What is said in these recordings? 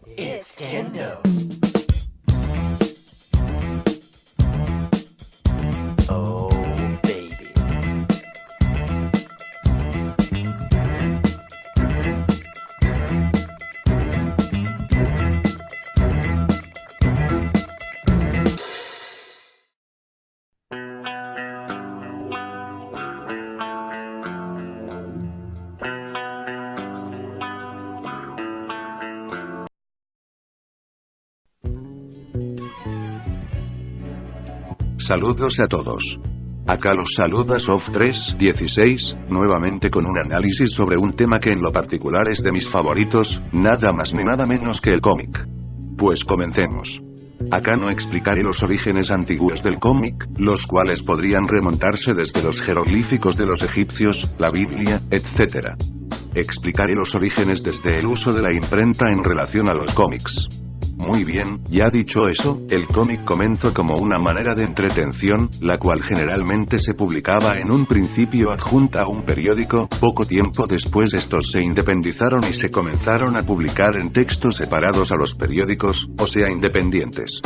It's Kendo. Oh, baby. Saludos a todos. Acá los saluda Soft316, nuevamente con un análisis sobre un tema que en lo particular es de mis favoritos, nada más ni nada menos que el cómic. Pues comencemos. Acá no explicaré los orígenes antiguos del cómic, los cuales podrían remontarse desde los jeroglíficos de los egipcios, la Biblia, etc. Explicaré los orígenes desde el uso de la imprenta en relación a los cómics. Muy bien, ya dicho eso, el cómic comenzó como una manera de entretención, la cual generalmente se publicaba en un principio adjunta a un periódico. Poco tiempo después estos se independizaron y se comenzaron a publicar en textos separados a los periódicos, o sea independientes.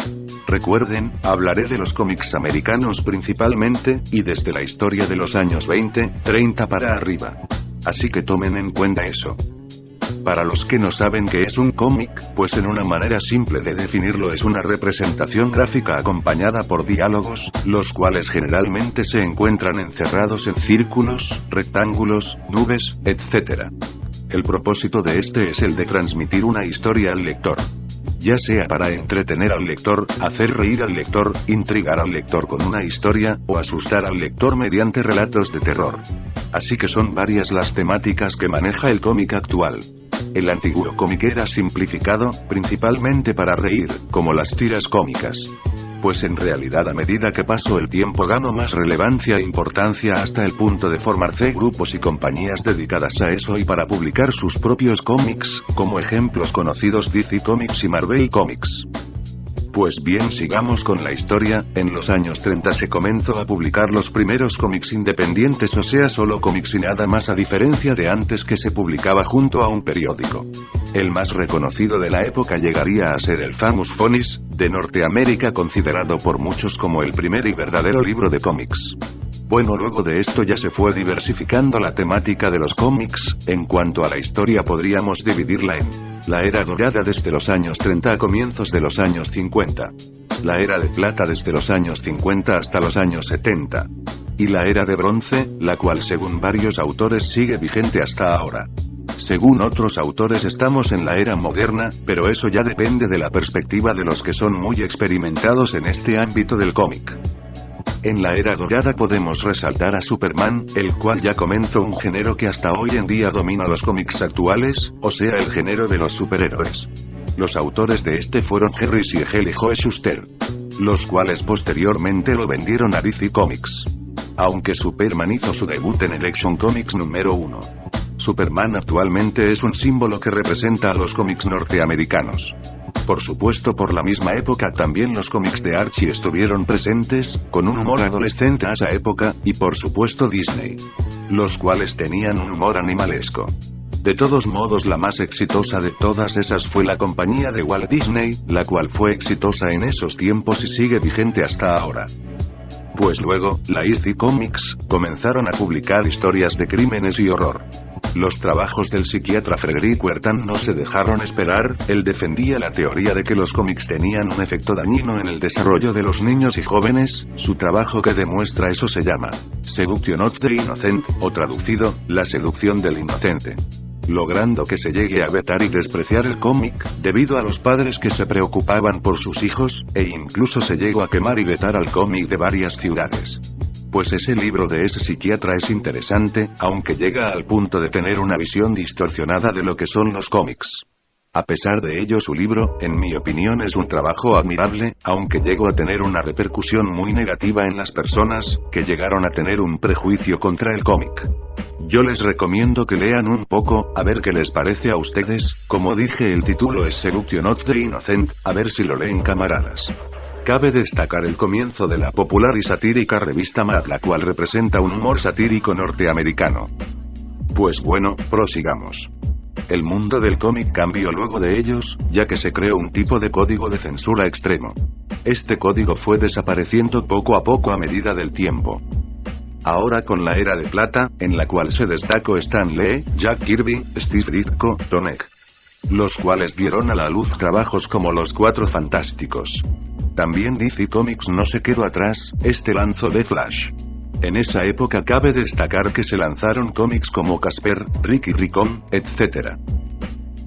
Recuerden, hablaré de los cómics americanos principalmente, y desde la historia de los años 20, 30 para arriba. Así que tomen en cuenta eso. Para los que no saben qué es un cómic, pues en una manera simple de definirlo es una representación gráfica acompañada por diálogos, los cuales generalmente se encuentran encerrados en círculos, rectángulos, nubes, etc. El propósito de este es el de transmitir una historia al lector. Ya sea para entretener al lector, hacer reír al lector, intrigar al lector con una historia, o asustar al lector mediante relatos de terror. Así que son varias las temáticas que maneja el cómic actual. El antiguo cómic era simplificado, principalmente para reír, como las tiras cómicas. Pues en realidad a medida que pasó el tiempo ganó más relevancia e importancia hasta el punto de formarse grupos y compañías dedicadas a eso y para publicar sus propios cómics, como ejemplos conocidos DC Comics y Marvel Comics. Pues bien, sigamos con la historia. En los años 30 se comenzó a publicar los primeros cómics independientes, o sea solo cómics y nada más, a diferencia de antes que se publicaba junto a un periódico. El más reconocido de la época llegaría a ser el Famous Phonies, de Norteamérica, considerado por muchos como el primer y verdadero libro de cómics. Bueno, luego de esto ya se fue diversificando la temática de los cómics. En cuanto a la historia podríamos dividirla en la era dorada desde los años 30 a comienzos de los años 50, la era de plata desde los años 50 hasta los años 70, y la era de bronce, la cual según varios autores sigue vigente hasta ahora. Según otros autores estamos en la era moderna, pero eso ya depende de la perspectiva de los que son muy experimentados en este ámbito del cómic. En la era dorada podemos resaltar a Superman, el cual ya comenzó un género que hasta hoy en día domina los cómics actuales, o sea el género de los superhéroes. Los autores de este fueron Jerry Siegel y Joe Shuster, los cuales posteriormente lo vendieron a DC Comics. Aunque Superman hizo su debut en el Action Comics número 1. Superman actualmente es un símbolo que representa a los cómics norteamericanos. Por supuesto, por la misma época también los cómics de Archie estuvieron presentes, con un humor adolescente a esa época, y por supuesto Disney, los cuales tenían un humor animalesco. De todos modos, la más exitosa de todas esas fue la compañía de Walt Disney, la cual fue exitosa en esos tiempos y sigue vigente hasta ahora. Pues luego, la DC Comics, comenzaron a publicar historias de crímenes y horror. Los trabajos del psiquiatra Frederick Wertham no se dejaron esperar. Él defendía la teoría de que los cómics tenían un efecto dañino en el desarrollo de los niños y jóvenes. Su trabajo que demuestra eso se llama Seduction of the Innocent, o traducido, la seducción del inocente. Logrando que se llegue a vetar y despreciar el cómic, debido a los padres que se preocupaban por sus hijos, e incluso se llegó a quemar y vetar al cómic de varias ciudades. Pues ese libro de ese psiquiatra es interesante, aunque llega al punto de tener una visión distorsionada de lo que son los cómics. A pesar de ello, su libro, en mi opinión, es un trabajo admirable, aunque llegó a tener una repercusión muy negativa en las personas, que llegaron a tener un prejuicio contra el cómic. Yo les recomiendo que lean un poco, a ver qué les parece a ustedes. Como dije, el título es Seduction of the Innocent, a ver si lo leen, camaradas. Cabe destacar el comienzo de la popular y satírica revista Mad, la cual representa un humor satírico norteamericano. Pues bueno, prosigamos. el mundo del cómic cambió luego de ellos, ya que se creó un tipo de código de censura extremo. Este código fue desapareciendo poco a poco a medida del tiempo. Ahora con la era de plata, en la cual se destacó Stan Lee, Jack Kirby, Steve Ditko, Tonek, los cuales dieron a la luz trabajos como Los Cuatro Fantásticos. También DC Comics no se quedó atrás, lanzó The Flash. En esa época cabe destacar que se lanzaron cómics como Casper, Ricky Ricón, etc.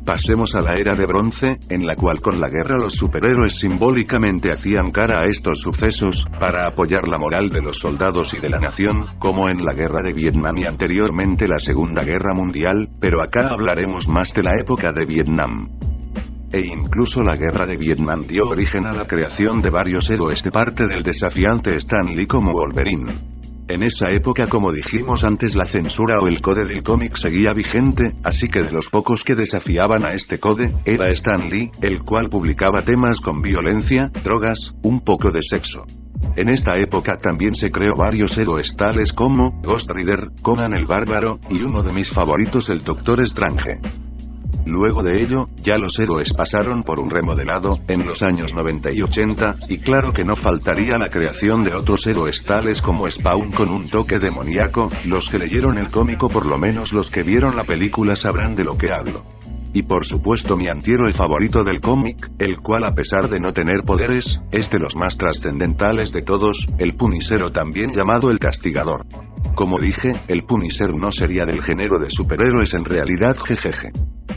Pasemos a la era de bronce, en la cual con la guerra los superhéroes simbólicamente hacían cara a estos sucesos, para apoyar la moral de los soldados y de la nación, como en la guerra de Vietnam y anteriormente la Segunda Guerra Mundial, pero acá hablaremos más de la época de Vietnam. E incluso la guerra de Vietnam dio origen a la creación de varios héroes de parte del desafiante Stan Lee como Wolverine. En esa época, como dijimos antes, la censura o el code del cómic seguía vigente, así que de los pocos que desafiaban a este code, era Stan Lee, el cual publicaba temas con violencia, drogas, un poco de sexo. En esta época también se creó varios héroes tales como Ghost Rider, Conan el Bárbaro, y uno de mis favoritos, el Doctor Strange. Luego de ello, ya los héroes pasaron por un remodelado, en los años 90 y 80, y claro que no faltaría la creación de otros héroes tales como Spawn con un toque demoníaco. Los que leyeron el cómic o por lo menos los que vieron la película sabrán de lo que hablo. Y por supuesto mi antihéroe favorito del cómic, el cual a pesar de no tener poderes, es de los más trascendentales de todos, el Punisher o también llamado el Castigador. Como dije, el Punisher no sería del género de superhéroes en realidad, jejeje.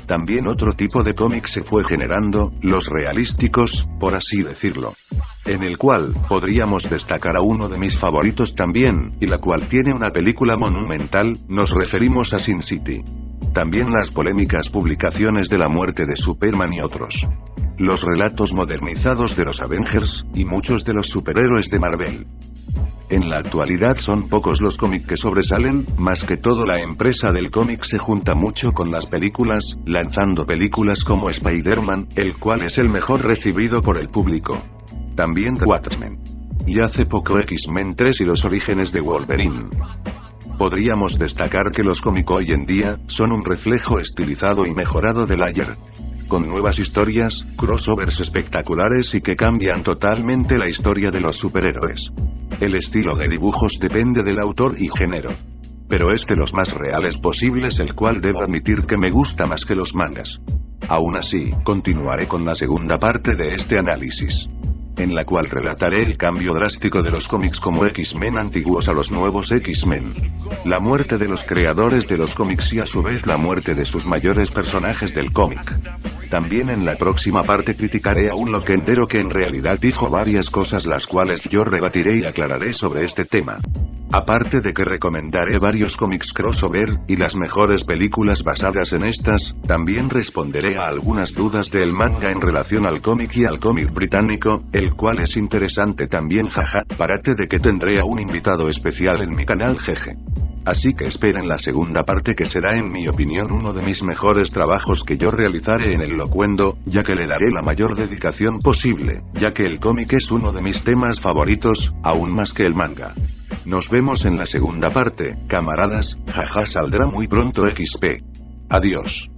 También otro tipo de cómic se fue generando, los realísticos, por así decirlo. En el cual, podríamos destacar a uno de mis favoritos también, y la cual tiene una película monumental, nos referimos a Sin City. También las polémicas publicaciones de la muerte de Superman y otros. Los relatos modernizados de los Avengers, y muchos de los superhéroes de Marvel. En la actualidad son pocos los cómics que sobresalen, más que todo la empresa del cómic se junta mucho con las películas, lanzando películas como Spider-Man, el cual es el mejor recibido por el público. También The Watchmen. Y hace poco X-Men 3 y los orígenes de Wolverine. Podríamos destacar que los cómics hoy en día, son un reflejo estilizado y mejorado del ayer. Con nuevas historias, crossovers espectaculares y que cambian totalmente la historia de los superhéroes. El estilo de dibujos depende del autor y género. Pero es de los más reales posibles, el cual debo admitir que me gusta más que los mangas. Aún así, continuaré con la segunda parte de este análisis, en la cual relataré el cambio drástico de los cómics como X-Men antiguos a los nuevos X-Men. La muerte de los creadores de los cómics y a su vez la muerte de sus mayores personajes del cómic. También en la próxima parte criticaré a un loquendero que en realidad dijo varias cosas las cuales yo rebatiré y aclararé sobre este tema. Aparte de que recomendaré varios cómics crossover, y las mejores películas basadas en estas, también responderé a algunas dudas del manga en relación al cómic y al cómic británico, el cual es interesante también, jaja, párate de que tendré a un invitado especial en mi canal, jeje. Así que esperen la segunda parte, que será en mi opinión uno de mis mejores trabajos que yo realizaré en el Locuendo, ya que le daré la mayor dedicación posible, ya que el cómic es uno de mis temas favoritos, aún más que el manga. Nos vemos en la segunda parte, camaradas, jaja, saldrá muy pronto XP. Adiós.